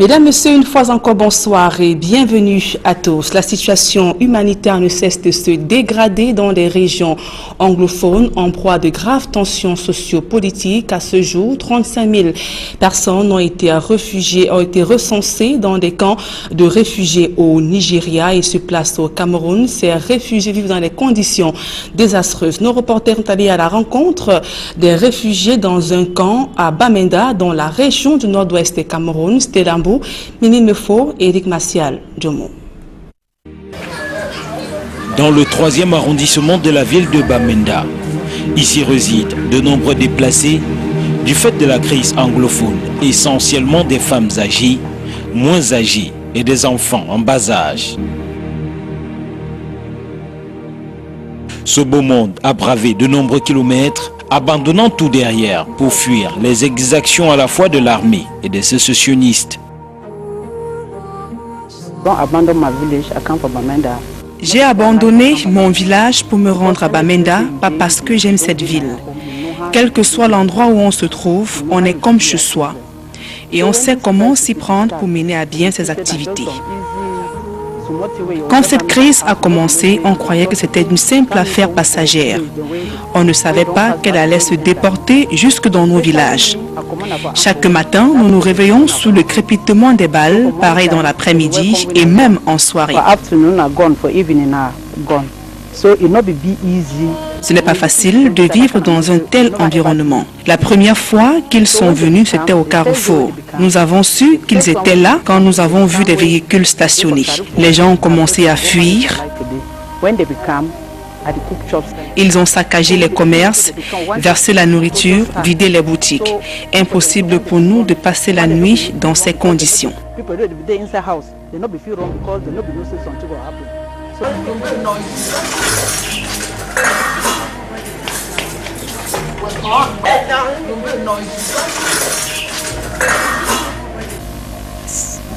Mesdames, Messieurs, une fois encore, bonsoir et bienvenue à tous. La situation humanitaire ne cesse de se dégrader dans les régions anglophones en proie de graves tensions sociopolitiques. À ce jour, 35 000 personnes ont été recensées dans des camps de réfugiés au Nigeria et se placent au Cameroun. Ces réfugiés vivent dans des conditions désastreuses. Nos reporters sont allés à la rencontre des réfugiés dans un camp à Bamenda, dans la région du nord-ouest du Cameroun. Stélambo, Mini Mefo et Eric Macial Djomo. Dans le 3e arrondissement de la ville de Bamenda, ici résident de nombreux déplacés du fait de la crise anglophone, essentiellement des femmes âgées, moins âgées et des enfants en bas âge. Ce beau monde a bravé de nombreux kilomètres, abandonnant tout derrière pour fuir les exactions à la fois de l'armée et des sécessionnistes. J'ai abandonné mon village pour me rendre à Bamenda, pas parce que j'aime cette ville. Quel que soit l'endroit où on se trouve, on est comme chez soi. Et on sait comment s'y prendre pour mener à bien ses activités. Quand cette crise a commencé, on croyait que c'était une simple affaire passagère. On ne savait pas qu'elle allait se déporter jusque dans nos villages. Chaque matin, nous nous réveillons sous le crépitement des balles, pareil dans l'après-midi et même en soirée. Ce n'est pas facile de vivre dans un tel environnement. La première fois qu'ils sont venus, c'était au carrefour. Nous avons su qu'ils étaient là quand nous avons vu des véhicules stationnés. Les gens ont commencé à fuir. Ils ont saccagé les commerces, versé la nourriture, vidé les boutiques. Impossible pour nous de passer la nuit dans ces conditions.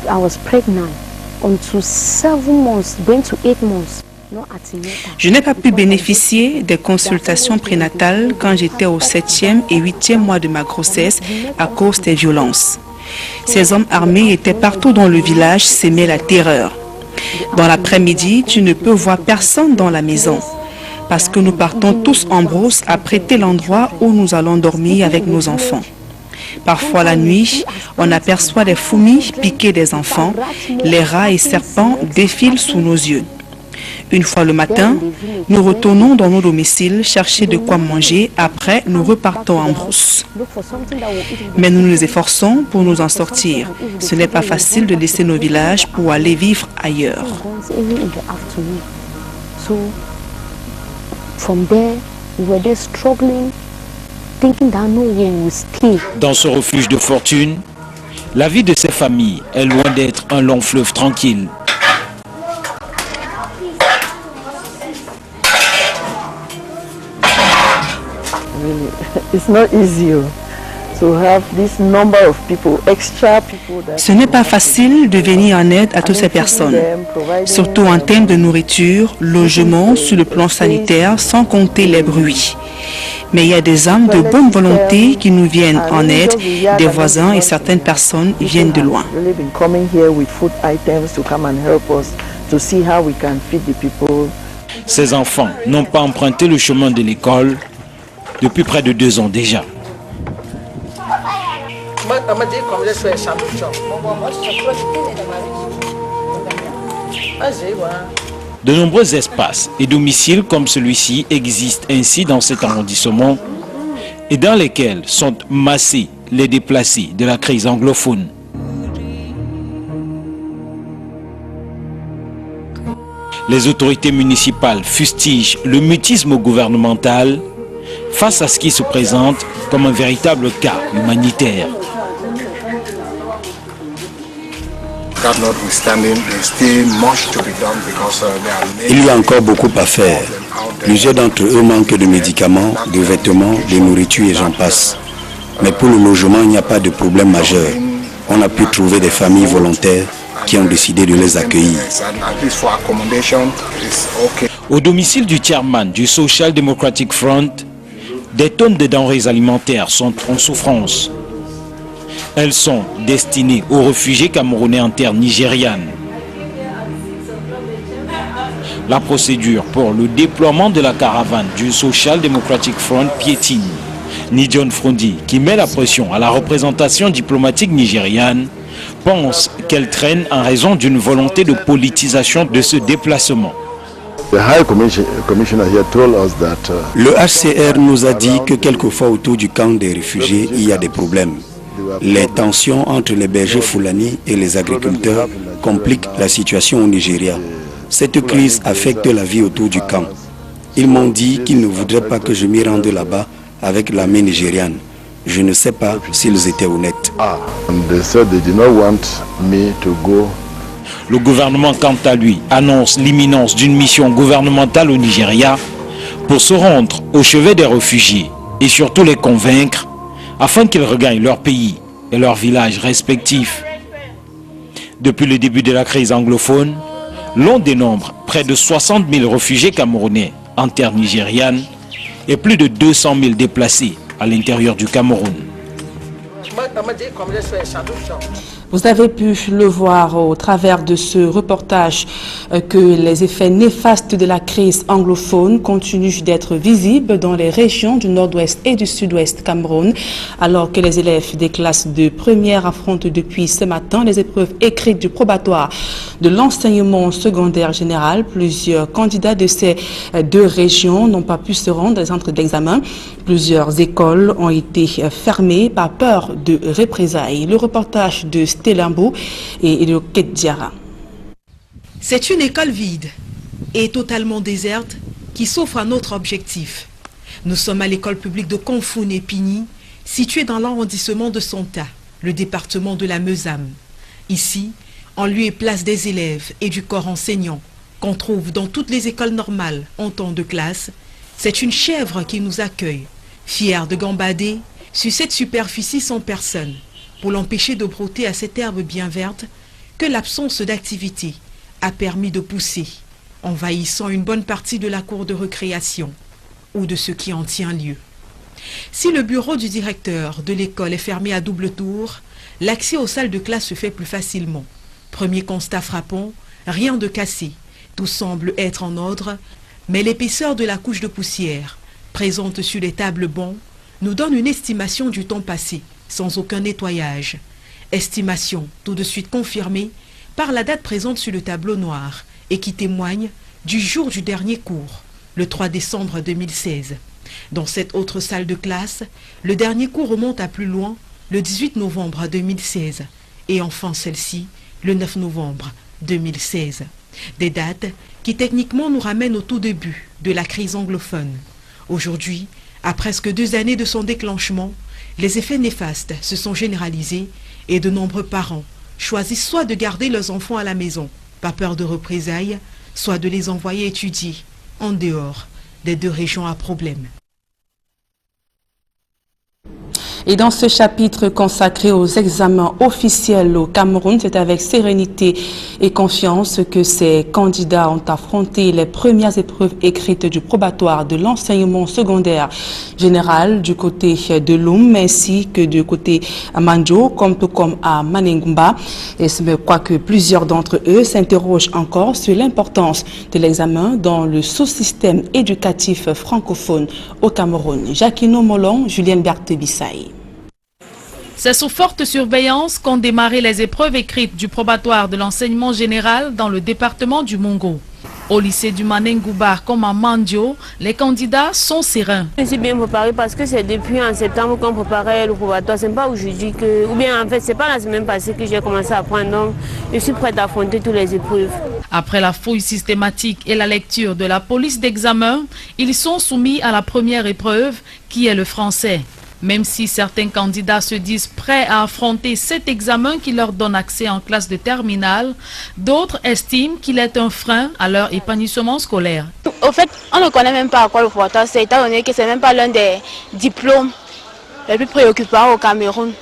I was pregnant until 7 months, going to 8 months. Je n'ai pas pu bénéficier des consultations prénatales quand j'étais au 7e et 8e mois de ma grossesse à cause des violences. Ces hommes armés étaient partout dans le village, semaient la terreur. Dans l'après-midi, tu ne peux voir personne dans la maison parce que nous partons tous en brousse à prêter l'endroit où nous allons dormir avec nos enfants. Parfois la nuit, on aperçoit des fourmis piquer des enfants, les rats et serpents défilent sous nos yeux. Une fois le matin, nous retournons dans nos domiciles chercher de quoi manger. Après, nous repartons en brousse. Mais nous nous efforçons pour nous en sortir. Ce n'est pas facile de laisser nos villages pour aller vivre ailleurs. Dans ce refuge de fortune, la vie de ces familles est loin d'être un long fleuve tranquille. Ce n'est pas facile de venir en aide à toutes ces personnes, surtout en termes de nourriture, logement, sur le plan sanitaire, sans compter les bruits. Mais il y a des âmes de bonne volonté qui nous viennent en aide, des voisins et certaines personnes viennent de loin. Ces enfants n'ont pas emprunté le chemin de l'école depuis près de 2 ans déjà. De nombreux espaces et domiciles comme celui-ci existent ainsi dans cet arrondissement et dans lesquels sont massés les déplacés de la crise anglophone. Les autorités municipales fustigent le mutisme gouvernemental face à ce qui se présente comme un véritable cas humanitaire. Il y a encore beaucoup à faire. Plusieurs d'entre eux manquent de médicaments, de vêtements, de nourriture et j'en passe. Mais pour le logement, il n'y a pas de problème majeur. On a pu trouver des familles volontaires qui ont décidé de les accueillir. Au domicile du chairman du Social Democratic Front, des tonnes de denrées alimentaires sont en souffrance. Elles sont destinées aux réfugiés camerounais en terre nigériane. La procédure pour le déploiement de la caravane du Social Democratic Front piétine. Nidion Frondi, qui met la pression à la représentation diplomatique nigériane, pense qu'elle traîne en raison d'une volonté de politisation de ce déplacement. Le HCR nous a dit que quelquefois autour du camp des réfugiés, il y a des problèmes. Les tensions entre les bergers Fulani et les agriculteurs compliquent la situation au Nigeria. Cette crise affecte la vie autour du camp. Ils m'ont dit qu'ils ne voudraient pas que je m'y rende là-bas avec l'armée nigériane. Je ne sais pas s'ils étaient honnêtes. Le gouvernement, quant à lui, annonce l'imminence d'une mission gouvernementale au Nigeria pour se rendre au chevet des réfugiés et surtout les convaincre afin qu'ils regagnent leur pays et leurs villages respectifs. Depuis le début de la crise anglophone, l'on dénombre près de 60 000 réfugiés camerounais en terre nigériane et plus de 200 000 déplacés à l'intérieur du Cameroun. Vous avez pu le voir au travers de ce reportage que les effets néfastes de la crise anglophone continuent d'être visibles dans les régions du nord-ouest et du sud-ouest Cameroun, alors que les élèves des classes de première affrontent depuis ce matin les épreuves écrites du probatoire de l'enseignement secondaire général. Plusieurs candidats de ces deux régions n'ont pas pu se rendre aux centres d'examen. Plusieurs écoles ont été fermées par peur de représailles. Le reportage de Stélambo et de Kedjara. C'est une école vide et totalement déserte qui s'offre à notre objectif. Nous sommes à l'école publique de Konfoun-Épigny, située dans l'arrondissement de Sonta, le département de la Meusame. Ici, en lieu et place des élèves et du corps enseignant qu'on trouve dans toutes les écoles normales en temps de classe, c'est une chèvre qui nous accueille, fière de gambader sur cette superficie sans personne, pour l'empêcher de brouter à cette herbe bien verte que l'absence d'activité a permis de pousser, envahissant une bonne partie de la cour de récréation ou de ce qui en tient lieu. Si le bureau du directeur de l'école est fermé à double tour, l'accès aux salles de classe se fait plus facilement. Premier constat frappant, rien de cassé, tout semble être en ordre, mais l'épaisseur de la couche de poussière présente sur les tables bancs nous donne une estimation du temps passé, sans aucun nettoyage. Estimation tout de suite confirmée par la date présente sur le tableau noir et qui témoigne du jour du dernier cours, le 3 décembre 2016. Dans cette autre salle de classe, le dernier cours remonte à plus loin, le 18 novembre 2016. Et enfin celle-ci, le 9 novembre 2016. Des dates qui techniquement nous ramènent au tout début de la crise anglophone. Aujourd'hui, à presque 2 années de son déclenchement, les effets néfastes se sont généralisés et de nombreux parents choisissent soit de garder leurs enfants à la maison, par peur de représailles, soit de les envoyer étudier en dehors des deux régions à problème. Et dans ce chapitre consacré aux examens officiels au Cameroun, c'est avec sérénité et confiance que ces candidats ont affronté les premières épreuves écrites du probatoire de l'enseignement secondaire général du côté de Loum ainsi que du côté à Mandjo, tout comme à Manengumba. Et je crois que plusieurs d'entre eux s'interrogent encore sur l'importance de l'examen dans le sous-système éducatif francophone au Cameroun. Jacquino Molon, Julienne Berthe-Bissaï. C'est sous forte surveillance qu'ont démarré les épreuves écrites du probatoire de l'enseignement général dans le département du Mongo. Au lycée du Manengouba comme à Mandjo, les candidats sont sereins. Je suis bien préparée parce que c'est depuis en septembre qu'on préparait le probatoire. C'est pas aujourd'hui que, ou bien en fait c'est pas la semaine passée que j'ai commencé à apprendre. Donc je suis prête à affronter toutes les épreuves. Après la fouille systématique et la lecture de la police d'examen, ils sont soumis à la première épreuve qui est le français. Même si certains candidats se disent prêts à affronter cet examen qui leur donne accès en classe de terminale, d'autres estiment qu'il est un frein à leur épanouissement scolaire. Au fait, on ne connaît même pas à quoi le probatoire c'est, étant donné que ce n'est même pas l'un des diplômes les plus préoccupants au Cameroun.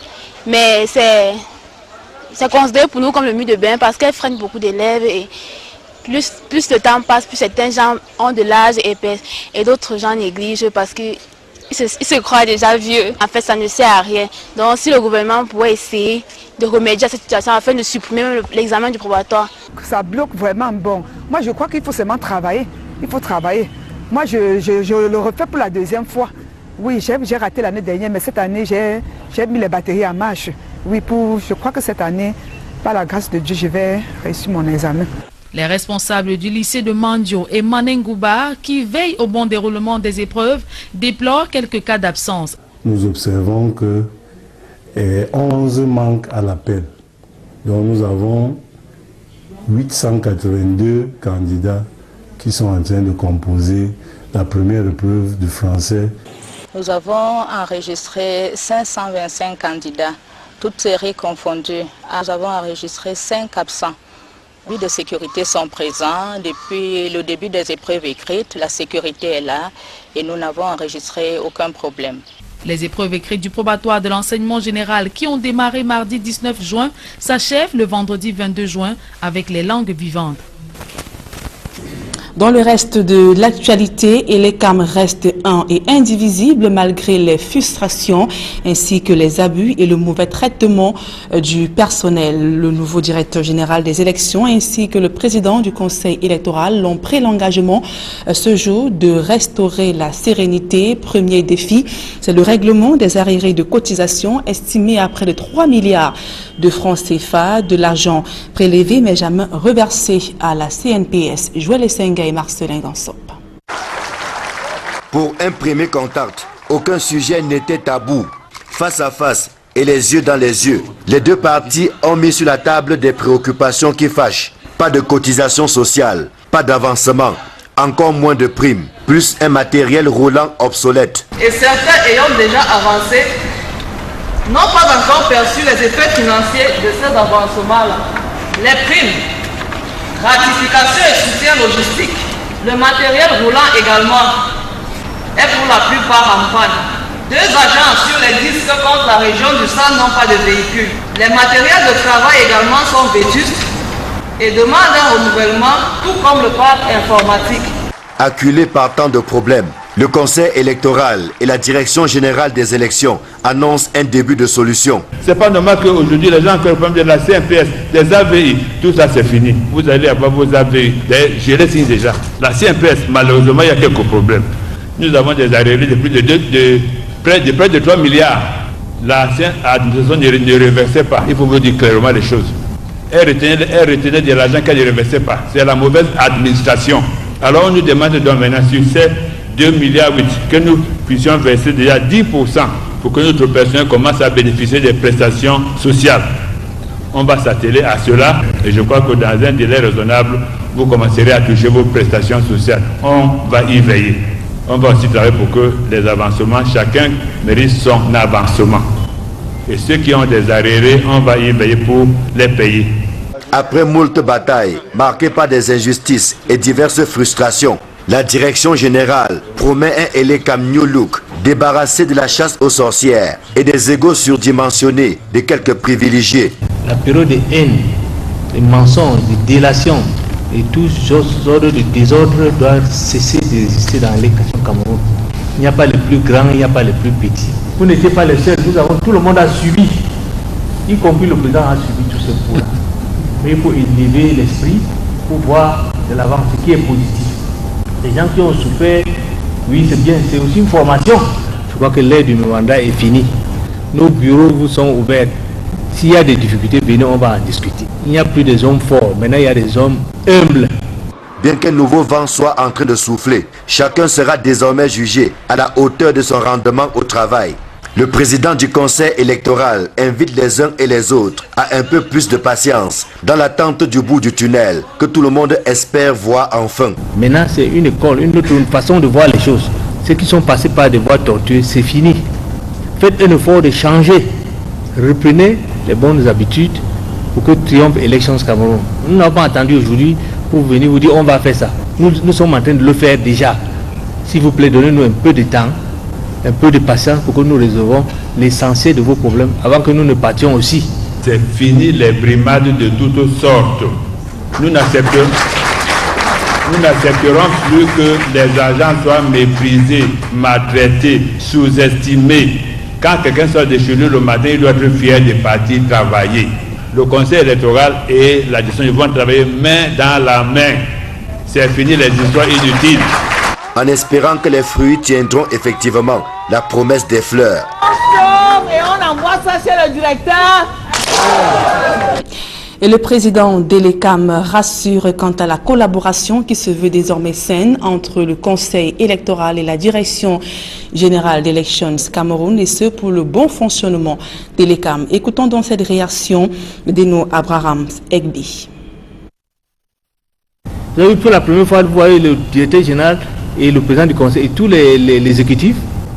Mais c'est considéré pour nous comme le mur de bain parce qu'elle freine beaucoup d'élèves et plus le temps passe, plus certains gens ont de l'âge et d'autres gens négligent parce que Ils se croient déjà vieux. En fait, ça ne sert à rien. Donc, si le gouvernement pouvait essayer de remédier à cette situation afin de supprimer l'examen du probatoire. Ça bloque vraiment bon. Moi, je crois qu'il faut seulement travailler. Il faut travailler. Moi, je le refais pour la deuxième fois. Oui, j'ai raté l'année dernière, mais cette année, j'ai mis les batteries en marche. Oui, je crois que cette année, par la grâce de Dieu, je vais réussir mon examen. Les responsables du lycée de Mandio et Manengouba, qui veillent au bon déroulement des épreuves, déplorent quelques cas d'absence. Nous observons que 11 manquent à l'appel. Donc nous avons 882 candidats qui sont en train de composer la première épreuve du français. Nous avons enregistré 525 candidats, toutes séries confondues. Nous avons enregistré 5 absents. Les de sécurité sont présents depuis le début des épreuves écrites. La sécurité est là et nous n'avons enregistré aucun problème. Les épreuves écrites du probatoire de l'enseignement général qui ont démarré mardi 19 juin s'achèvent le vendredi 22 juin avec les langues vivantes. Dans le reste de l'actualité, l'ECAM reste un et indivisible malgré les frustrations ainsi que les abus et le mauvais traitement du personnel. Le nouveau directeur général des élections ainsi que le président du conseil électoral ont pris l'engagement ce jour de restaurer la sérénité. Premier défi, c'est le règlement des arriérés de cotisation estimé à près de 3 milliards de francs CFA, de l'argent prélevé mais jamais reversé à la CNPS. Joël Essenga et Marcelin Gansop. Pour un premier contact, aucun sujet n'était tabou. Face à face et les yeux dans les yeux, les deux parties ont mis sur la table des préoccupations qui fâchent. Pas de cotisation sociale, pas d'avancement, encore moins de primes, plus un matériel roulant obsolète. Et certains ayant déjà avancé n'ont pas encore perçu les effets financiers de ces avancements-là. Les primes, gratification et soutien logistique, le matériel roulant également est pour la plupart en panne. 2 agents sur les 10 contre la région du Centre n'ont pas de véhicule. Les matériels de travail également sont vétustes et demandent un renouvellement, tout comme le parc informatique. Acculés par tant de problèmes, le Conseil électoral et la Direction générale des élections annoncent un début de solution. C'est pas normal qu'aujourd'hui les gens qui ont le problème de la CNPS, des AVI, tout ça c'est fini. Vous allez avoir vos AVI. Je les signe déjà. La CNPS, malheureusement, il y a quelques problèmes. Nous avons des arriérés de près de 3 milliards. L'ancienne administration ne reversait pas. Il faut vous dire clairement les choses. Elle retenait de l'argent qu'elle ne reversait pas. C'est la mauvaise administration. Alors on nous demande donc maintenant sur ces 2,8 milliards que nous puissions verser déjà 10% pour que notre personnel commence à bénéficier des prestations sociales. On va s'atteler à cela et je crois que dans un délai raisonnable, vous commencerez à toucher vos prestations sociales. On va y veiller. On va aussi travailler pour que les avancements, chacun mérite son avancement. Et ceux qui ont des arriérés, on va y veiller pour les payer. Après moult batailles, marquées par des injustices et diverses frustrations, la direction générale promet un ELECAM New Look, débarrassé de la chasse aux sorcières et des égos surdimensionnés de quelques privilégiés. La période de haine, de mensonges, de délation et tous sortes de désordres doivent cesser d'exister dans l'éducation Cameroun. Il n'y a pas les plus grands, il n'y a pas les plus petits. Vous n'étiez pas les seuls, tout le monde a subi, y compris le président a subi tous ces coups-là. Mais il faut élever l'esprit pour voir de l'avant ce qui est positif. Les gens qui ont souffert, oui c'est bien, c'est aussi une formation. Je crois que l'ère du mandat est finie. Nos bureaux vous sont ouverts. S'il y a des difficultés, venez, on va en discuter. Il n'y a plus des hommes forts, maintenant il y a des hommes humbles. Bien qu'un nouveau vent soit en train de souffler, chacun sera désormais jugé à la hauteur de son rendement au travail. Le président du conseil électoral invite les uns et les autres à un peu plus de patience dans l'attente du bout du tunnel que tout le monde espère voir enfin. Maintenant c'est une école, une autre façon de voir les choses. Ceux qui sont passés par des voies tortueuses, c'est fini. Faites un effort de changer. Reprenez les bonnes habitudes pour que triomphe Elections Cameroun. Nous n'avons pas attendu aujourd'hui pour venir vous dire on va faire ça. Nous sommes en train de le faire déjà. S'il vous plaît, donnez-nous un peu de temps, un peu de patience pour que nous résolvions l'essentiel de vos problèmes avant que nous ne partions aussi. C'est fini les brimades de toutes sortes. Nous n'accepterons Nous n'accepterons plus que les agents soient méprisés, maltraités, sous-estimés. Quand quelqu'un sort de chez nous le matin, il doit être fier de partir travailler. Le conseil électoral et la gestion vont travailler main dans la main. C'est fini les histoires inutiles. En espérant que les fruits tiendront effectivement la promesse des fleurs. Et on envoie ça chez le directeur. Et le président d'Elecam rassure quant à la collaboration qui se veut désormais saine entre le Conseil électoral et la Direction générale d'Elections Cameroun, et ce pour le bon fonctionnement d'Elecam. Écoutons donc cette réaction d'Eno Abraham Egbi. Vous avez pour la première fois, vous voyez le directeur général et le président du Conseil et tous les exécutifs,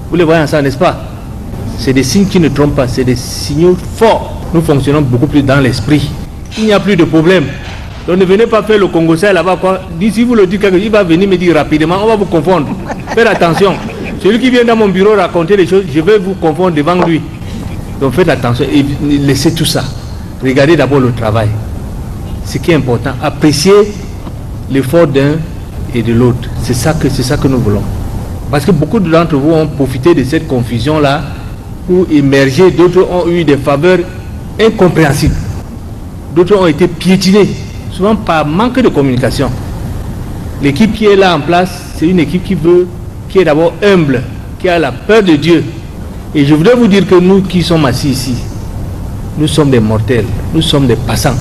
vous les voyez ensemble, n'est-ce pas? C'est des signes qui ne trompent pas, c'est des signaux forts. Nous fonctionnons beaucoup plus dans l'esprit. Il n'y a plus de problème. Donc ne venez pas faire le Congolais là-bas. Si vous le dites, il va venir me dire rapidement, on va vous confondre. Faites attention. Celui qui vient dans mon bureau raconter les choses, je vais vous confondre devant lui. Donc faites attention et laissez tout ça. Regardez d'abord le travail. Ce qui est important, appréciez l'effort d'un et de l'autre. C'est ça que nous voulons. Parce que beaucoup d'entre vous ont profité de cette confusion-là pour émerger. D'autres ont eu des faveurs incompréhensibles. D'autres ont été piétinés, souvent par manque de communication. L'équipe qui est là en place, c'est une équipe qui est d'abord humble, qui a la peur de Dieu. Et je voudrais vous dire que nous qui sommes assis ici, nous sommes des mortels, nous sommes des passants.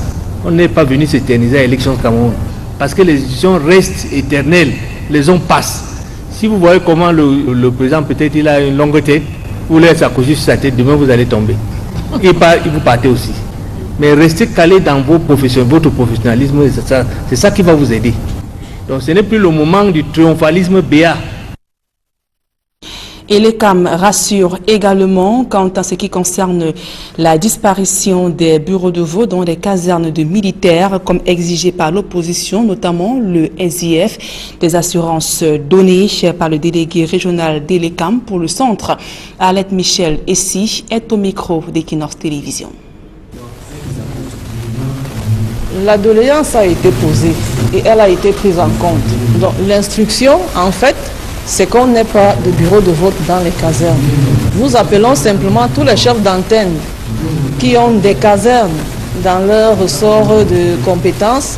On n'est pas venu s'éterniser à l'élection Cameroun. Parce que les institutions restent éternelles, les hommes passent. Si vous voyez comment le président, peut-être il a une longue tête, vous laissez accrocher sur sa tête, demain vous allez tomber. Et vous partez aussi. Mais restez calé dans votre professionnalisme, c'est ça qui va vous aider. Donc ce n'est plus le moment du triomphalisme béat. Elecam rassure également quant à ce qui concerne la disparition des bureaux de vote dans des casernes de militaires, comme exigé par l'opposition, notamment le SIF, des assurances données par le délégué régional d'Elecam pour le centre. Alette Michel Essi est au micro d'Equinox Télévision. La doléance a été posée et elle a été prise en compte. Donc l'instruction, en fait, c'est qu'on n'ait pas de bureau de vote dans les casernes. Nous appelons simplement tous les chefs d'antenne qui ont des casernes dans leur ressort de compétences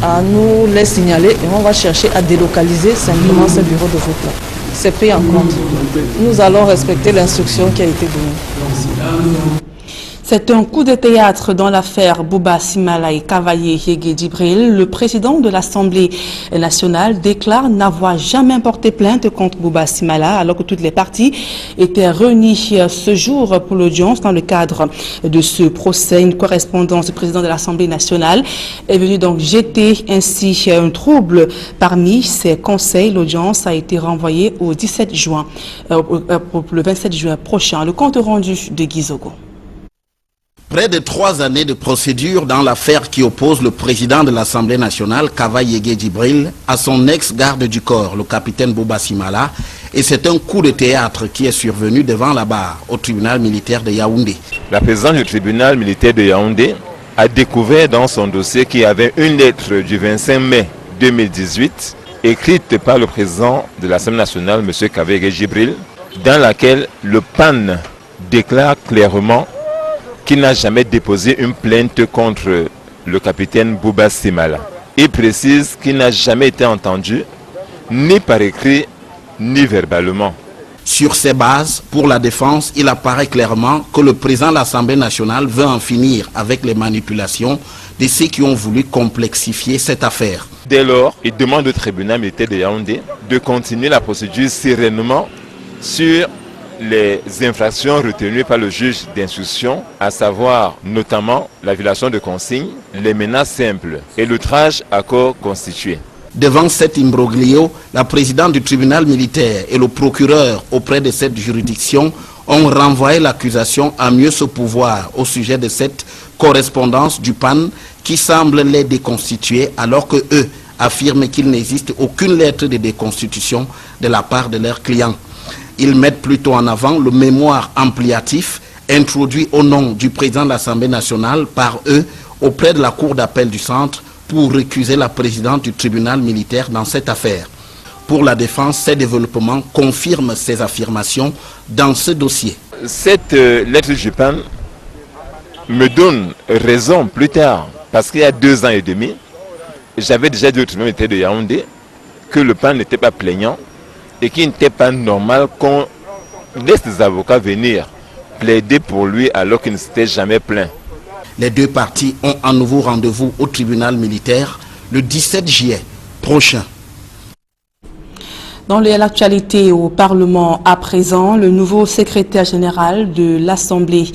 à nous les signaler et on va chercher à délocaliser simplement ces bureaux de vote-là. C'est pris en compte. Nous allons respecter l'instruction qui a été donnée. C'est un coup de théâtre dans l'affaire Bouba Simala et Kavaye Yégué Djibril. Le président de l'Assemblée nationale déclare n'avoir jamais porté plainte contre Bouba Simala, alors que toutes les parties étaient réunies ce jour pour l'audience dans le cadre de ce procès. Une correspondance du président de l'Assemblée nationale est venue donc jeter ainsi un trouble parmi ses conseils. L'audience a été renvoyée au 17 juin, le 27 juin prochain. Le compte rendu de Guizogo. Près de 3 années de procédure dans l'affaire qui oppose le président de l'Assemblée nationale, Kavaye Yégué Djibril, à son ex-garde du corps, le capitaine Bouba Simala, et c'est un coup de théâtre qui est survenu devant la barre au tribunal militaire de Yaoundé. La présidente du tribunal militaire de Yaoundé a découvert dans son dossier qu'il y avait une lettre du 25 mai 2018, écrite par le président de l'Assemblée nationale, M. Kavaye Yégué Djibril, dans laquelle le PAN déclare clairement qu'il n'a jamais déposé une plainte contre le capitaine Bouba Simala. Il précise qu'il n'a jamais été entendu, ni par écrit, ni verbalement. Sur ces bases, pour la défense, il apparaît clairement que le président de l'Assemblée nationale veut en finir avec les manipulations de ceux qui ont voulu complexifier cette affaire. Dès lors, il demande au tribunal militaire de Yaoundé de continuer la procédure sereinement sur les infractions retenues par le juge d'instruction, à savoir notamment la violation de consignes, les menaces simples et l'outrage à corps constitué. Devant cet imbroglio, la présidente du tribunal militaire et le procureur auprès de cette juridiction ont renvoyé l'accusation à mieux se pouvoir au sujet de cette correspondance du PAN qui semble les déconstituer alors que eux affirment qu'il n'existe aucune lettre de déconstitution de la part de leurs clients. Ils mettent plutôt en avant le mémoire ampliatif introduit au nom du président de l'Assemblée nationale par eux auprès de la Cour d'appel du Centre pour récuser la présidente du tribunal militaire dans cette affaire. Pour la défense, ces développements confirment ces affirmations dans ce dossier. Cette lettre Jupan me donne raison plus tard, parce qu'il y a 2 ans et demi, j'avais déjà dit au tribunal militaire de Yaoundé que le PAN n'était pas plaignant et qu'il n'était pas normal qu'on laisse des avocats venir plaider pour lui alors qu'il ne s'était jamais plaint. Les 2 parties ont un nouveau rendez-vous au tribunal militaire le 17 juillet prochain. Dans l'actualité au Parlement à présent, le nouveau secrétaire général de l'Assemblée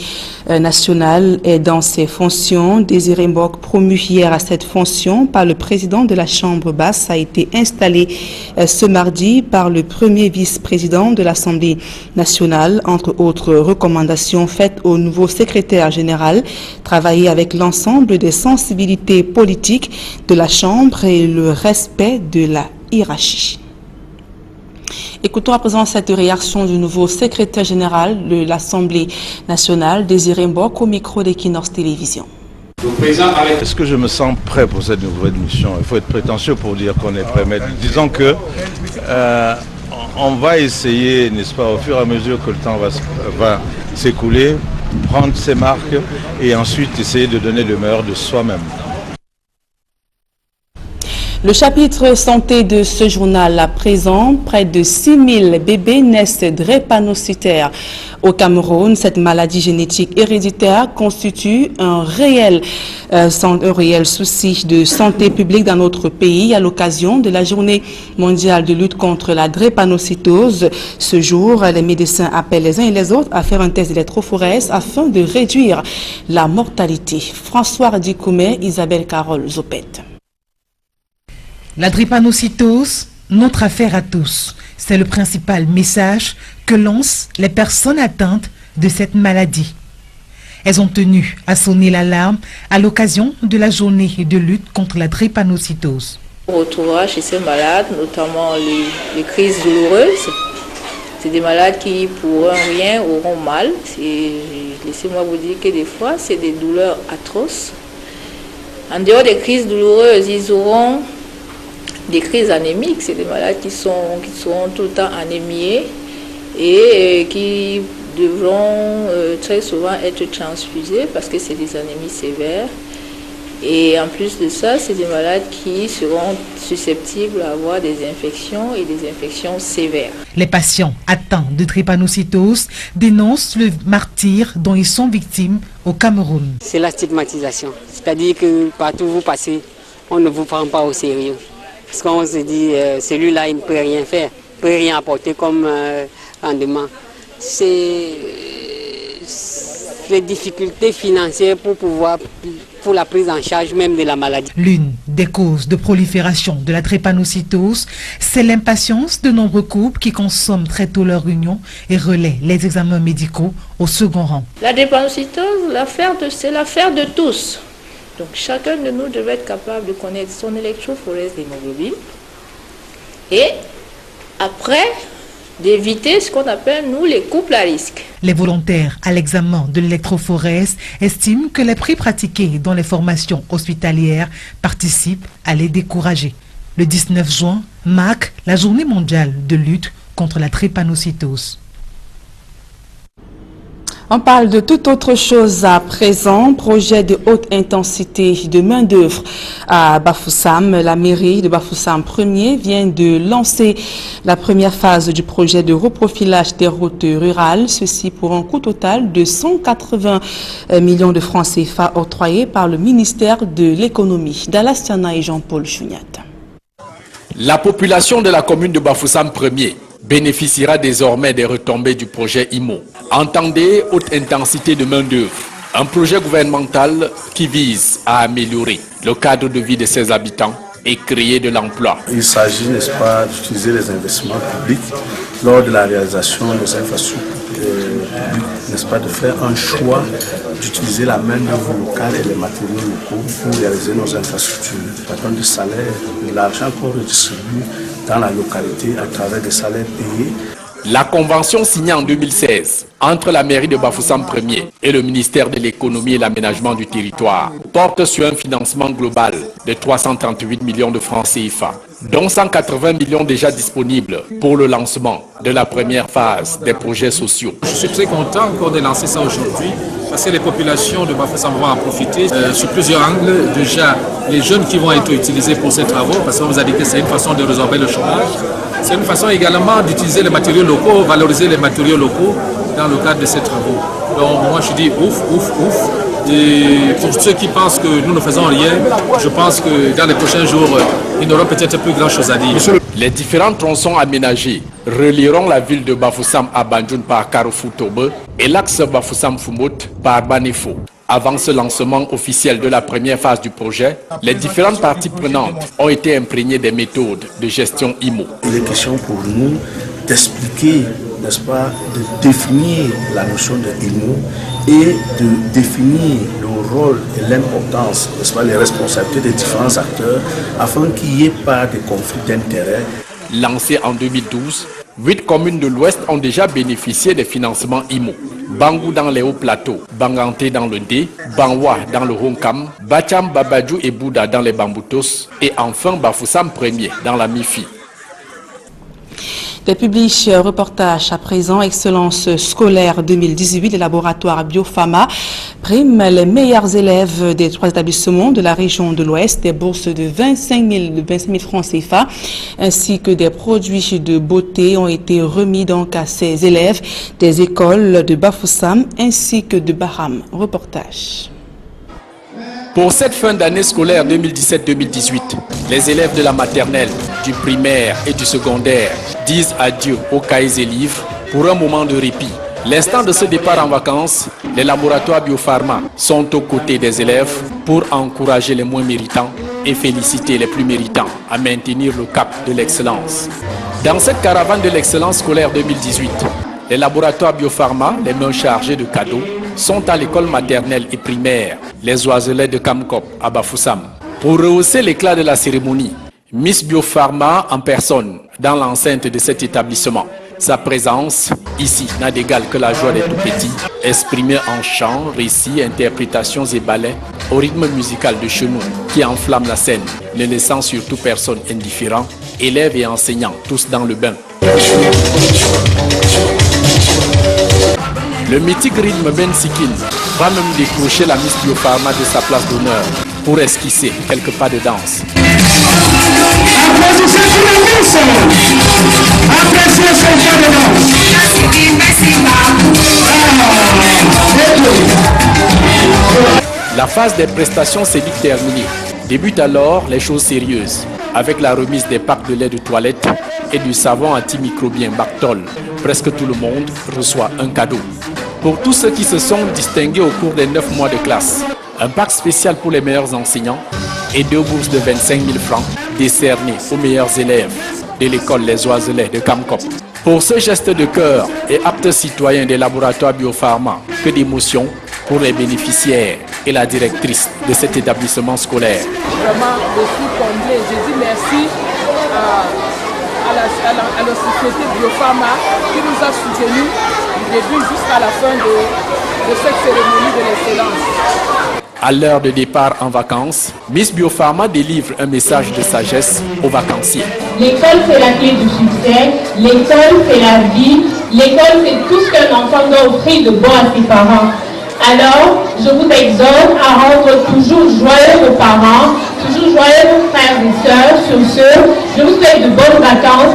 nationale est dans ses fonctions. Désiré Mbok, promu hier à cette fonction par le président de la Chambre basse, a été installé ce mardi par le premier vice-président de l'Assemblée nationale. Entre autres recommandations faites au nouveau secrétaire général, travailler avec l'ensemble des sensibilités politiques de la Chambre et le respect de la hiérarchie. Écoutons à présent cette réaction du nouveau secrétaire général de l'Assemblée nationale, Désiré Mbok, au micro d'Equinox Télévision. Est-ce que je me sens prêt pour cette nouvelle mission? Il faut être prétentieux pour dire qu'on est prêt. Mais disons que on va essayer, n'est-ce pas, au fur et à mesure que le temps va s'écouler, prendre ses marques et ensuite essayer de donner le meilleur de soi-même. Le chapitre santé de ce journal à présent, près de 6 000 bébés naissent drépanocytaires au Cameroun. Cette maladie génétique héréditaire constitue un réel souci de santé publique dans notre pays à l'occasion de la journée mondiale de lutte contre la drépanocytose. Ce jour, les médecins appellent les uns et les autres à faire un test d'électrophorèse afin de réduire la mortalité. François Radikoumé, Isabelle Carole Zopet. La drépanocytose, notre affaire à tous. C'est le principal message que lancent les personnes atteintes de cette maladie. Elles ont tenu à sonner l'alarme à l'occasion de la journée de lutte contre la drépanocytose. On retrouvera chez ces malades notamment les crises douloureuses. C'est des malades qui pour rien auront mal. Laissez-moi vous dire que des fois c'est des douleurs atroces. En dehors des crises douloureuses, ils auront des crises anémiques, c'est des malades qui seront tout le temps anémiés et qui devront très souvent être transfusés parce que c'est des anémies sévères. Et en plus de ça, c'est des malades qui seront susceptibles d'avoir des infections et des infections sévères. Les patients atteints de drépanocytose dénoncent le martyre dont ils sont victimes au Cameroun. C'est la stigmatisation, c'est-à-dire que partout où vous passez, on ne vous prend pas au sérieux. Parce qu'on se dit, celui-là, il ne peut rien faire, il ne peut rien apporter comme rendement. C'est les difficultés financières pour la prise en charge même de la maladie. L'une des causes de prolifération de la drépanocytose, c'est l'impatience de nombreux couples qui consomment très tôt leur union et relaient les examens médicaux au second rang. La drépanocytose, c'est l'affaire de tous. Donc chacun de nous devait être capable de connaître son électrophorèse d'hémoglobine et après d'éviter ce qu'on appelle nous les couples à risque. Les volontaires à l'examen de l'électrophorèse estiment que les prix pratiqués dans les formations hospitalières participent à les décourager. Le 19 juin marque la journée mondiale de lutte contre la drépanocytose. On parle de toute autre chose à présent. Projet de haute intensité de main-d'œuvre à Bafoussam. La mairie de Bafoussam 1er vient de lancer la première phase du projet de reprofilage des routes rurales. Ceci pour un coût total de 180 millions de francs CFA octroyés par le ministère de l'économie. Dallas Tiana et Jean-Paul Chouniat. La population de la commune de Bafoussam 1er bénéficiera désormais des retombées du projet IMO. Entendez haute intensité de main-d'œuvre, un projet gouvernemental qui vise à améliorer le cadre de vie de ses habitants et créer de l'emploi. Il s'agit, n'est-ce pas, d'utiliser les investissements publics lors de la réalisation des infrastructures publiques, n'est-ce pas, de faire un choix d'utiliser la main-d'œuvre locale et les matériaux locaux pour réaliser nos infrastructures. Pardon de salaire, de l'argent qu'on redistribue dans la localité à travers des salaires payés La convention signée en 2016 entre la mairie de Bafoussam Ier et le ministère de l'économie et l'aménagement du territoire porte sur un financement global de 338 millions de francs CFA, dont 180 millions déjà disponibles pour le lancement de la première phase des projets sociaux. Je suis très content encore de lancer ça aujourd'hui parce que les populations de Bafoussam vont en profiter sur plusieurs angles. Déjà, les jeunes qui vont être utilisés pour ces travaux, parce qu'on vous a dit que c'est une façon de résorber le chômage. C'est une façon également d'utiliser les matériaux locaux, valoriser les matériaux locaux dans le cadre de ces travaux. Donc moi je dis ouf, ouf, ouf. Et pour ceux qui pensent que nous ne faisons rien, je pense que dans les prochains jours, il n'y aura peut-être plus grand chose à dire. Les différents tronçons aménagés relieront la ville de Bafoussam à Banjoun par Carrefour Tobe et l'axe Bafoussam-Foumout par Banefo. Avant ce lancement officiel de la première phase du projet, les différentes parties prenantes ont été imprégnées des méthodes de gestion IMO. Il est question pour nous d'expliquer, n'est-ce pas, de définir la notion de IMO et de définir le rôle et l'importance, n'est-ce pas, les responsabilités des différents acteurs afin qu'il n'y ait pas de conflit d'intérêts. Lancé en 2012, 8 communes de l'Ouest ont déjà bénéficié des financements IMO. Bangou dans les hauts plateaux, Banganté dans le D, Banwa dans le Honkam, Bacham, Babadjou et Bouda dans les Bamboutos et enfin Bafoussam Ier dans la Mifi. Des publics reportages à présent, Excellence scolaire 2018, les laboratoires Biopharma priment les meilleurs élèves des 3 établissements de la région de l'Ouest, des bourses de 25 000 francs CFA, ainsi que des produits de beauté ont été remis donc à ces élèves des écoles de Bafoussam ainsi que de Baham. Reportage. Pour cette fin d'année scolaire 2017-2018, les élèves de la maternelle, du primaire et du secondaire disent adieu aux cahiers et livres pour un moment de répit. L'instant de ce départ en vacances, les laboratoires Biopharma sont aux côtés des élèves pour encourager les moins méritants et féliciter les plus méritants à maintenir le cap de l'excellence. Dans cette caravane de l'excellence scolaire 2018, les laboratoires Biopharma, les mains chargées de cadeaux, sont à l'école maternelle et primaire, les Oiselets de Kamkop à Bafoussam. Pour rehausser l'éclat de la cérémonie, Miss Biopharma en personne dans l'enceinte de cet établissement. Sa présence, ici, n'a d'égal que la joie des tout-petits, exprimée en chants, récits, interprétations et ballets, au rythme musical de chenou qui enflamme la scène, ne laissant surtout personne indifférent, élèves et enseignants, tous dans le bain. Le mythique rythme Ben Sikin va même décrocher la Miss Biopharma de sa place d'honneur pour esquisser quelques pas de danse. La phase des prestations s'est vite terminée. Débutent alors les choses sérieuses, avec la remise des packs de lait de toilette et du savon antimicrobien Bactol. Presque tout le monde reçoit un cadeau. Pour tous ceux qui se sont distingués au cours des 9 mois de classe, un pack spécial pour les meilleurs enseignants et 2 bourses de 25 000 francs décernées aux meilleurs élèves de l'école Les Oiselets de Kamkop. Pour ce geste de cœur et apte citoyen des laboratoires Biopharma, que d'émotions pour les bénéficiaires et la directrice de cet établissement scolaire. Vraiment, je suis comblé. Je dis merci à la société Biopharma qui nous a soutenus du début jusqu'à la fin de cette cérémonie de l'excellence. À l'heure de départ en vacances, Miss Biopharma délivre un message de sagesse aux vacanciers. L'école, c'est la clé du succès. L'école, c'est la vie. L'école, c'est tout ce qu'un enfant doit offrir de bon à ses parents. Alors, je vous exhorte à rendre toujours joyeux vos parents, toujours joyeux vos frères et sœurs. Sur ce, je vous souhaite de bonnes vacances.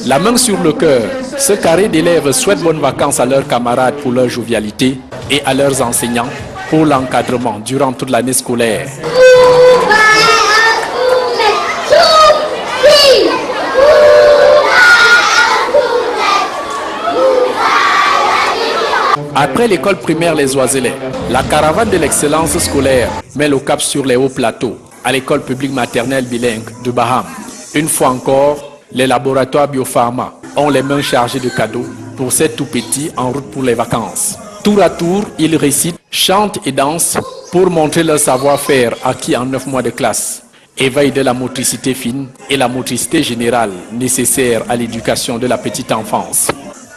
La main sur le cœur, ce carré d'élèves souhaite bonnes vacances à leurs camarades pour leur jovialité et à leurs enseignants pour l'encadrement durant toute l'année scolaire. Après l'école primaire Les Oiselets, la caravane de l'excellence scolaire met le cap sur les hauts plateaux à l'école publique maternelle bilingue de Baham. Une fois encore, les laboratoires Biopharma ont les mains chargées de cadeaux pour ces tout-petits en route pour les vacances. Tour à tour, ils récitent, chantent et dansent pour montrer leur savoir-faire acquis en 9 mois de classe. Éveil de la motricité fine et la motricité générale nécessaire à l'éducation de la petite enfance.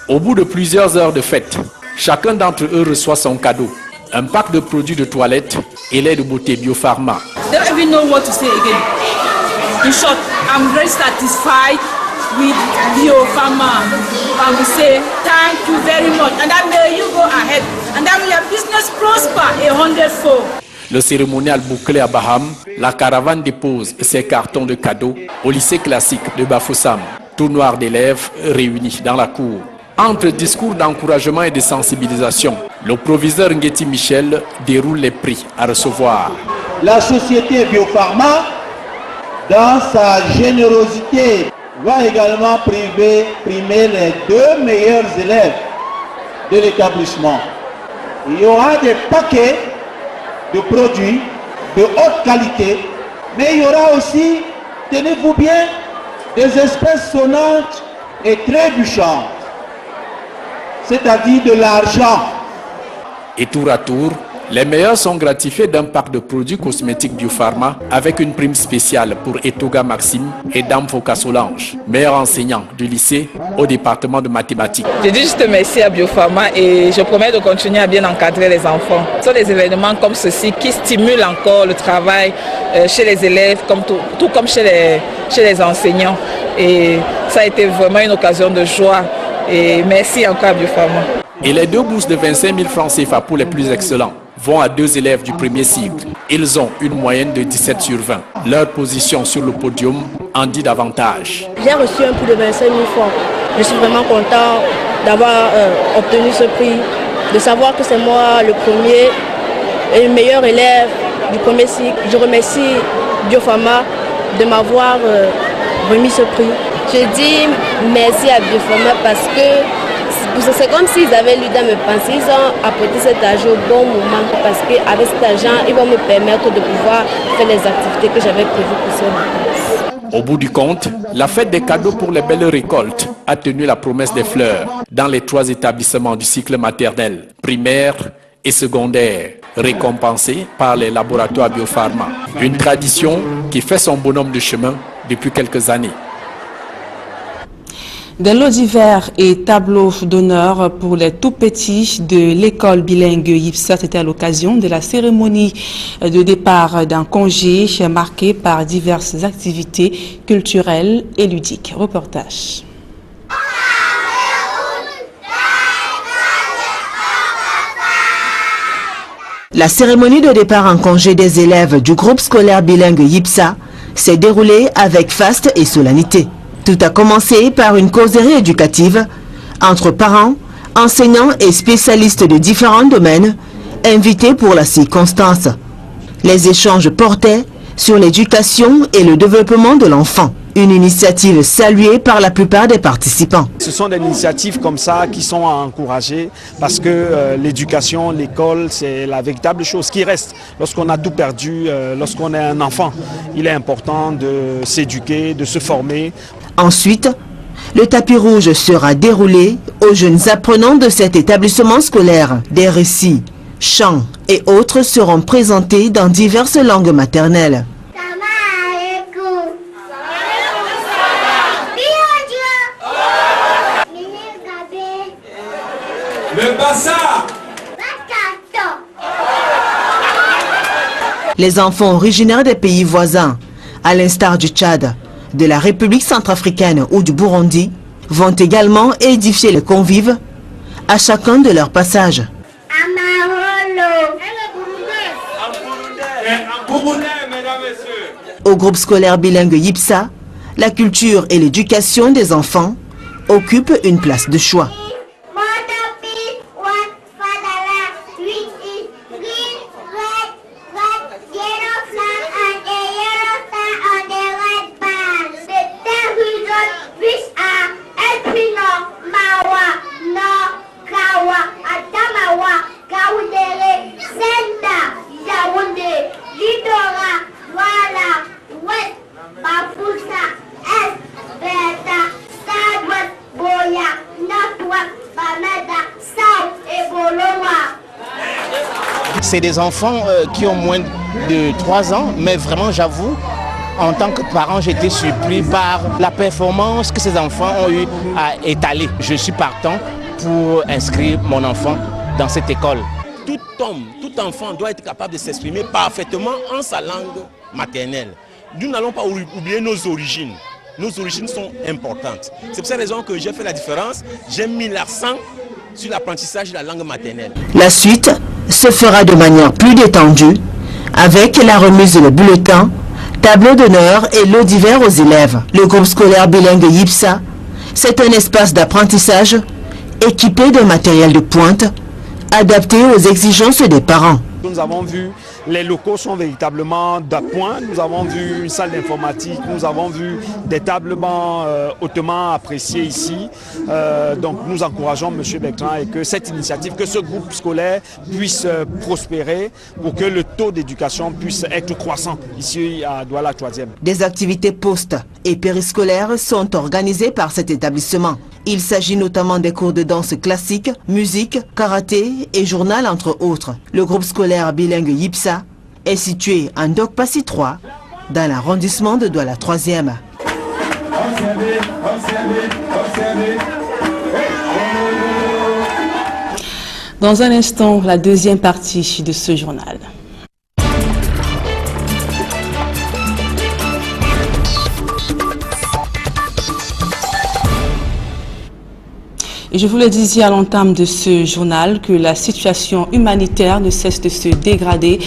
Au bout de plusieurs heures de fête, chacun d'entre eux reçoit son cadeau. Un pack de produits de toilette et lait de beauté Biopharma. I don't even know what to say again. In short, I'm very satisfied with Biopharma. I will say thank you very much. And then may you go ahead. And then your business prosper 100-fold. Le cérémonial bouclé à Baham, la caravane dépose ses cartons de cadeaux au lycée classique de Bafoussam. Tout noir d'élèves réunis dans la cour. Entre discours d'encouragement et de sensibilisation, le proviseur Ngueti Michel déroule les prix à recevoir. La société Biopharma, dans sa générosité, va également primer les 2 meilleurs élèves de l'établissement. Il y aura des paquets de produits de haute qualité, mais il y aura aussi, tenez-vous bien, des espèces sonnantes et trébuchantes, c'est-à-dire de l'argent. Et tour à tour, les meilleurs sont gratifiés d'un pack de produits cosmétiques Biopharma avec une prime spéciale pour Etoga Maxime et Dame Foka Solange, meilleur enseignant du lycée au département de mathématiques. Je dis juste merci à Biopharma et je promets de continuer à bien encadrer les enfants. Ce sont des événements comme ceci qui stimulent encore le travail chez les élèves, tout comme chez les enseignants. Et ça a été vraiment une occasion de joie. Et merci encore à Biopharma. Et les 2 bourses de 25 000 francs CFA pour les plus excellents vont à 2 élèves du premier cycle. Ils ont une moyenne de 17 sur 20. Leur position sur le podium en dit davantage. J'ai reçu un prix de 25 000 francs. Je suis vraiment content d'avoir obtenu ce prix, de savoir que c'est moi le premier et le meilleur élève du premier cycle. Je remercie Biopharma de m'avoir remis ce prix. Je dis merci à Biopharma parce que c'est comme s'ils avaient lu dans mes pensées. Ils ont apporté cet argent au bon moment parce qu'avec cet argent, ils vont me permettre de pouvoir faire les activités que j'avais prévues pour ce. Au bout du compte, la fête des cadeaux pour les belles récoltes a tenu la promesse des fleurs dans les 3 établissements du cycle maternel, primaire et secondaire, récompensés par les laboratoires Biopharma. Une tradition qui fait son bonhomme de chemin depuis quelques années. Des lots divers et tableaux d'honneur pour les tout-petits de l'école bilingue YIPSA, c'était à l'occasion de la cérémonie de départ d'un congé marqué par diverses activités culturelles et ludiques. Reportage. La cérémonie de départ en congé des élèves du groupe scolaire bilingue YIPSA s'est déroulée avec faste et solennité. Tout a commencé par une causerie éducative entre parents, enseignants et spécialistes de différents domaines, invités pour la circonstance. Les échanges portaient sur l'éducation et le développement de l'enfant. Une initiative saluée par la plupart des participants. Ce sont des initiatives comme ça qui sont à encourager parce que l'éducation, l'école, c'est la véritable chose qui reste. Lorsqu'on a tout perdu, lorsqu'on est un enfant, il est important de s'éduquer, de se former. Ensuite, le tapis rouge sera déroulé aux jeunes apprenants de cet établissement scolaire. Des récits, chants et autres seront présentés dans diverses langues maternelles. Les enfants originaires des pays voisins, à l'instar du Tchad, de la République centrafricaine ou du Burundi, vont également édifier les convives à chacun de leurs passages. Au groupe scolaire bilingue YIPSA, la culture et l'éducation des enfants occupent une place de choix. C'est des enfants qui ont moins de 3 ans, mais vraiment, j'avoue, en tant que parent, j'étais surpris par la performance que ces enfants ont eu à étaler. Je suis partant pour inscrire mon enfant dans cette école. Tout homme, tout enfant doit être capable de s'exprimer parfaitement en sa langue maternelle. Nous n'allons pas oublier nos origines. Nos origines sont importantes. C'est pour cette raison que j'ai fait la différence. J'ai mis l'accent sur l'apprentissage de la langue maternelle. La suite se fera de manière plus détendue avec la remise de bulletins, tableau d'honneur et lot d'hiver aux élèves. Le groupe scolaire bilingue YIPSA, c'est un espace d'apprentissage équipé de matériel de pointe, adapté aux exigences des parents. Nous avons vu, les locaux sont véritablement d'appoint. Nous avons vu une salle d'informatique, nous avons vu des tables bancs hautement appréciés ici. Donc nous encourageons M. Bertrand et que cette initiative, que ce groupe scolaire puisse prospérer pour que le taux d'éducation puisse être croissant ici à Douala 3e. Des activités post- et périscolaires sont organisées par cet établissement. Il s'agit notamment des cours de danse classique, musique, karaté et journal entre autres. Le groupe scolaire bilingue YIPSA est situé en Dokpassi 3 dans l'arrondissement de Douala 3e. Dans un instant, la deuxième partie de ce journal. Et je vous le disais à l'entame de ce journal que la situation humanitaire ne cesse de se dégrader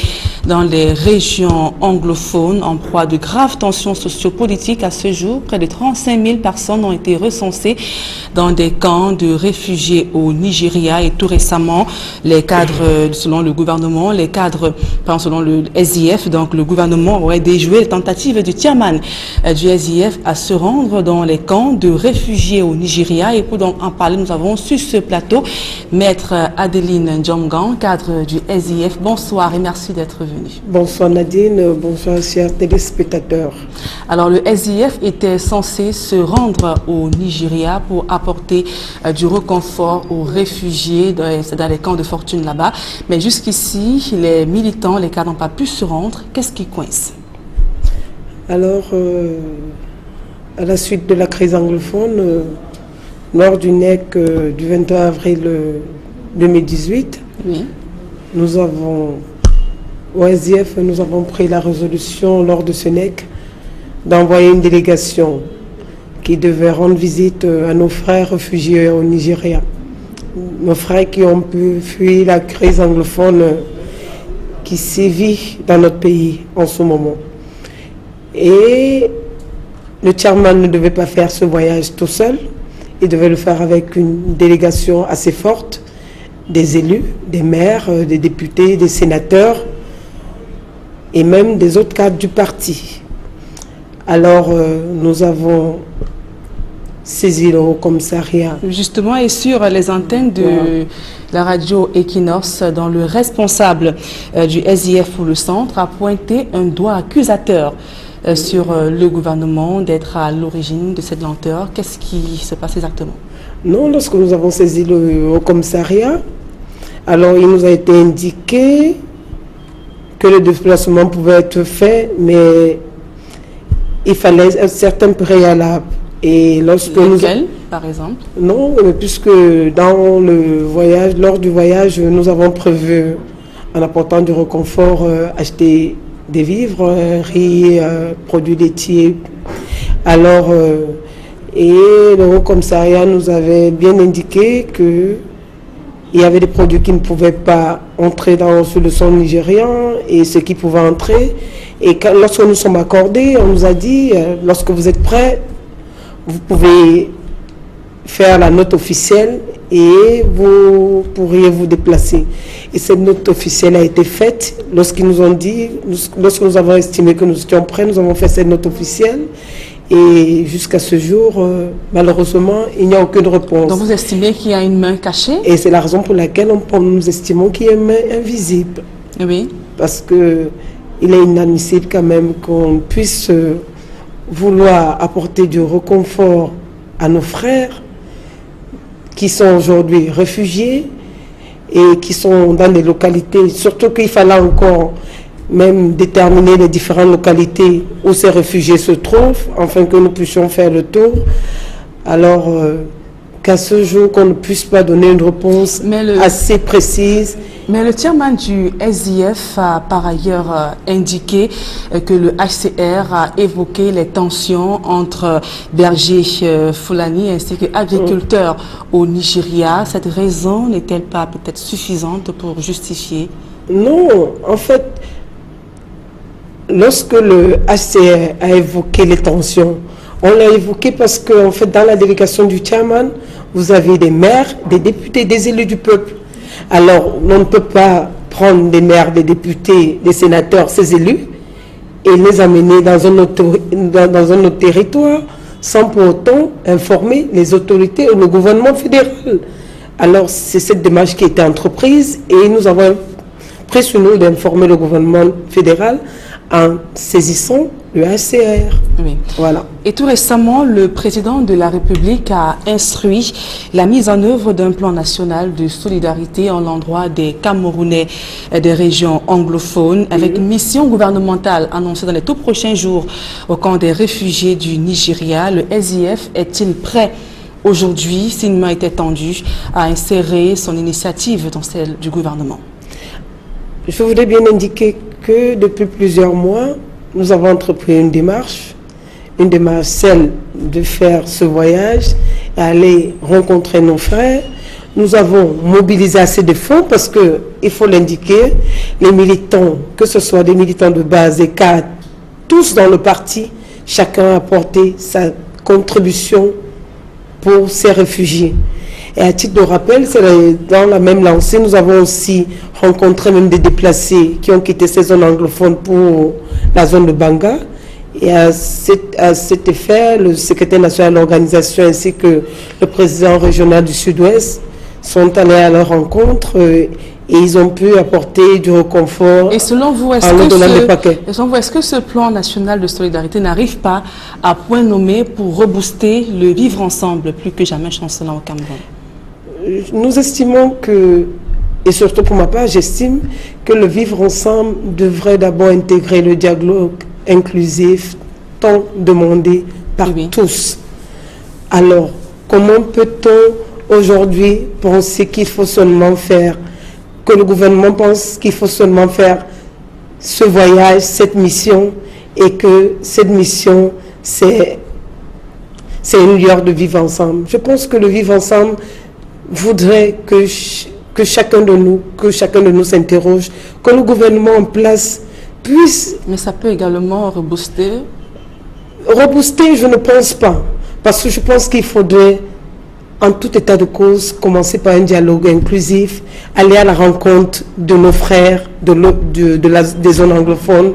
dans les régions anglophones en proie de graves tensions sociopolitiques. À ce jour, près de 35 000 personnes ont été recensées dans des camps de réfugiés au Nigeria et tout récemment, les cadres, selon le gouvernement, selon le SIF, donc le gouvernement aurait déjoué les tentatives du chairman du SIF à se rendre dans les camps de réfugiés au Nigeria. Et pour donc en parler, nous avons sur ce plateau Maître Adeline Djomgan, cadre du SIF. Bonsoir et merci d'être venu. Bonsoir Nadine, bonsoir chers téléspectateurs. Alors le SIF était censé se rendre au Nigeria pour apporter du réconfort aux réfugiés dans les camps de fortune là-bas. Mais jusqu'ici, les militants, les cadres n'ont pas pu se rendre. Qu'est-ce qui coince? Alors, à la suite de la crise anglophone, lors du NEC du 21 avril 2018, oui. Nous avons, au SIF, nous avons pris la résolution lors de ce NEC d'envoyer une délégation qui devait rendre visite à nos frères réfugiés au Nigeria. Nos frères qui ont pu fuir la crise anglophone qui sévit dans notre pays en ce moment. Et le chairman ne devait pas faire ce voyage tout seul. Il devait le faire avec une délégation assez forte, des élus, des maires, des députés, des sénateurs et même des autres cadres du parti. Alors nous avons saisi le Haut Commissariat. Justement, et sur les antennes de la radio Equinox, dont le responsable du SIF pour le centre a pointé un doigt accusateur sur le gouvernement d'être à l'origine de cette lenteur. Qu'est-ce qui se passe exactement? Non, lorsque nous avons saisi le Haut Commissariat, alors il nous a été indiqué que le déplacement pouvait être fait, mais il fallait un certain préalable. Et lorsque Lequel, par exemple? Non, puisque dans le voyage, lors du voyage, nous avons prévu, en apportant du réconfort, acheter des vivres, riz, produits laitiers. Alors, et le Haut Commissariat nous avait bien indiqué que il y avait des produits qui ne pouvaient pas entrer sur le sol nigérian et ceux qui pouvaient entrer. Et lorsque nous sommes accordés, on nous a dit, lorsque vous êtes prêts, vous pouvez faire la note officielle et vous pourriez vous déplacer. Et cette note officielle a été faite lorsqu'ils nous ont dit, lorsque nous avons estimé que nous étions prêts, nous avons fait cette note officielle. Et jusqu'à ce jour, malheureusement, il n'y a aucune réponse. Donc vous estimez qu'il y a une main cachée? Et c'est la raison pour laquelle nous estimons qu'il y a une main invisible. Oui. Parce qu'il est inadmissible quand même qu'on puisse vouloir apporter du réconfort à nos frères qui sont aujourd'hui réfugiés et qui sont dans des localités, surtout qu'il fallait encore même déterminer les différentes localités où ces réfugiés se trouvent, afin que nous puissions faire le tour. Alors qu'à ce jour, qu'on ne puisse pas donner une réponse assez précise. Mais le chairman du SIF a par ailleurs indiqué que le HCR a évoqué les tensions entre bergers Fulani ainsi qu'agriculteurs au Nigeria. Cette raison n'est-elle pas peut-être suffisante pour justifier? Non, en fait, lorsque le HCR a évoqué les tensions, on l'a évoqué parce que en fait, dans la délégation du chairman, vous avez des maires, des députés, des élus du peuple. Alors, on ne peut pas prendre des maires, des députés, des sénateurs, ces élus, et les amener dans un autre territoire sans pour autant informer les autorités ou le gouvernement fédéral. Alors, c'est cette démarche qui a été entreprise et nous avons pris sur nous d'informer le gouvernement fédéral en saisissant le HCR. Oui. Voilà. Et tout récemment, le président de la République a instruit la mise en œuvre d'un plan national de solidarité en l'endroit des Camerounais des régions anglophones, avec une mission gouvernementale annoncée dans les tout prochains jours au camp des réfugiés du Nigeria. Le SIF est-il prêt aujourd'hui, s'il m'a été tendu, à insérer son initiative dans celle du gouvernement? Je voudrais bien indiquer que depuis plusieurs mois, nous avons entrepris une démarche, celle de faire ce voyage, et aller rencontrer nos frères. Nous avons mobilisé assez de fonds parce que, il faut l'indiquer, les militants, que ce soit des militants de base et cadres, tous dans le parti, chacun a apporté sa contribution pour ces réfugiés. Et à titre de rappel, dans la même lancée, nous avons aussi rencontré même des déplacés qui ont quitté ces zones anglophones pour la zone de Banga. Et à cet effet, le secrétaire national de l'organisation ainsi que le président régional du Sud-Ouest sont allés à leur rencontre et ils ont pu apporter du réconfort. Et selon vous, est-ce que ce plan national de solidarité n'arrive pas à point nommé pour rebooster le vivre ensemble plus que jamais chancelant au Cameroun? Nous estimons que, et surtout pour ma part, j'estime que le vivre ensemble devrait d'abord intégrer le dialogue inclusif tant demandé par tous. Alors, comment peut-on aujourd'hui penser qu'il faut seulement faire, que le gouvernement pense qu'il faut seulement faire ce voyage, cette mission, et que cette mission, c'est une lueur de vivre ensemble? Je pense que le vivre ensemble voudrait que chacun de nous s'interroge, que le gouvernement en place puisse... Mais ça peut également rebooster? Rebooster, je ne pense pas. Parce que je pense qu'il faudrait, en tout état de cause, commencer par un dialogue inclusif, aller à la rencontre de nos frères des zones anglophones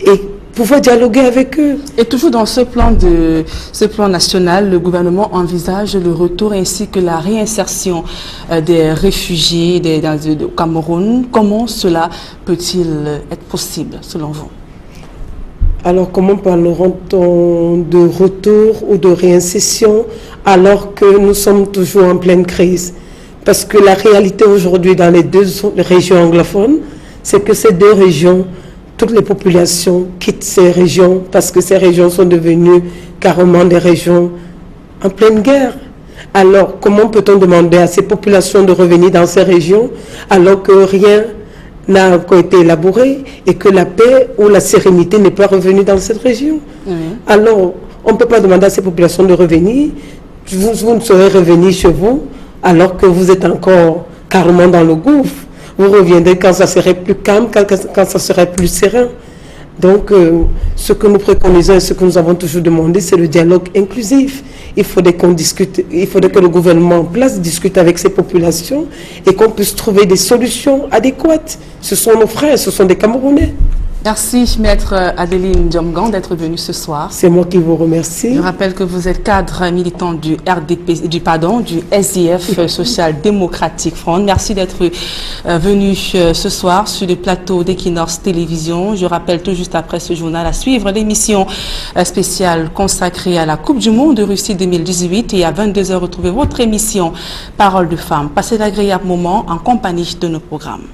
et pouvoir dialoguer avec eux. Et toujours dans ce plan national, le gouvernement envisage le retour ainsi que la réinsertion des réfugiés au Cameroun. Comment cela peut-il être possible selon vous? Alors comment parleront-on de retour ou de réinsertion alors que nous sommes toujours en pleine crise? Parce que la réalité aujourd'hui dans les deux régions anglophones, c'est que ces deux régions, toutes les populations quittent ces régions parce que ces régions sont devenues carrément des régions en pleine guerre. Alors, comment peut-on demander à ces populations de revenir dans ces régions alors que rien n'a encore été élaboré et que la paix ou la sérénité n'est pas revenue dans cette région? Alors, on ne peut pas demander à ces populations de revenir. Vous ne saurez revenir chez vous alors que vous êtes encore carrément dans le gouffre. Vous reviendrez quand ça serait plus calme, quand ça serait plus serein. Donc, ce que nous préconisons et ce que nous avons toujours demandé, c'est le dialogue inclusif. Il faudrait qu'on discute, il faudrait que le gouvernement en place discute avec ces populations et qu'on puisse trouver des solutions adéquates. Ce sont nos frères, ce sont des Camerounais. Merci, Maître Adeline Diomgan, d'être venue ce soir. C'est moi qui vous remercie. Je rappelle que vous êtes cadre militant du SIF, Social Democratic Front. Merci d'être venu ce soir sur le plateau d'Equinox Télévision. Je rappelle tout juste après ce journal à suivre l'émission spéciale consacrée à la Coupe du Monde de Russie 2018 et à 22h, retrouvez votre émission Parole de femmes. Passez d'agréables moments en compagnie de nos programmes.